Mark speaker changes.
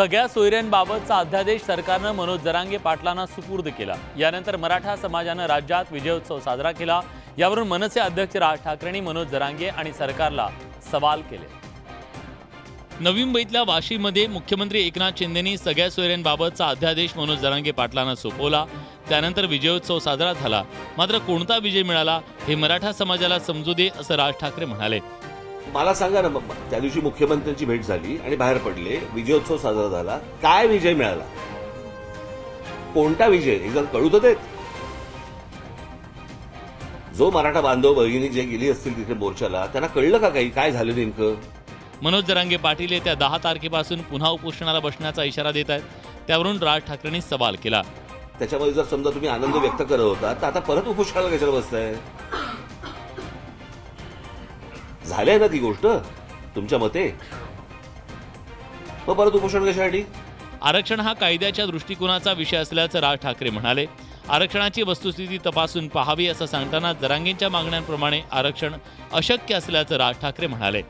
Speaker 1: सगळ्या सोयऱ्यांबाबतचा अध्यादेश सरकारनं मनोज जरांगे पाटलांना सुपूर्द केला। यानंतर मराठा समाजानं राज्यात विजयोत्सव साजरा केला। यावरून मनसे अध्यक्ष राज ठाकरेंनी मनोज जरांगे आणि सरकारला सवाल केले। नवी मुंबईतल्या वाशीमध्ये मुख्यमंत्री एकनाथ शिंदेंनी सगळ्या सोयऱ्यांबाबतचा अध्यादेश मनोज जरांगे पाटलांना सोपवला। त्यानंतर विजयोत्सव साजरा झाला। मात्र कोणता विजय मिळाला हे मराठा समाजाला समजू दे असं राज ठाकरे म्हणाले।
Speaker 2: मला सांगा ना, त्या दिवशी मुख्यमंत्र्यांची भेट झाली आणि बाहेर पडले, विजयोत्सव साजरा झाला, काय विजय मिळाला? कोणता विजय एकदा कळू तर देत। जो मराठा बांधव भगिनी जे गेली असतील तिथे मोर्चाला, त्यांना कळलं का काही काय झालं नेमकं?
Speaker 1: मनोज जरांगे पाटील येत्या 10 तारखेपासून पुन्हा उपोषणाला बसण्याचा इशारा देत आहेत। त्यावरून राज ठाकरेंनी सवाल केला।
Speaker 2: त्याच्यामध्ये जर समजा तुम्ही आनंद व्यक्त करत होता तर आता परत उपोषणाला कशाला बसताय? झालंय ना ती गोष्ट तुमच्या मते, मग परत उपोषण कशासाठी?
Speaker 1: आरक्षण हा कायद्याच्या दृष्टिकोनाचा विषय असल्याचं राज ठाकरे म्हणाले। आरक्षणाची वस्तुस्थिती तपासून पाहावी असं सांगताना जरांगेंच्या मागण्यांप्रमाणे आरक्षण अशक्य असल्याचं राज ठाकरे म्हणाले।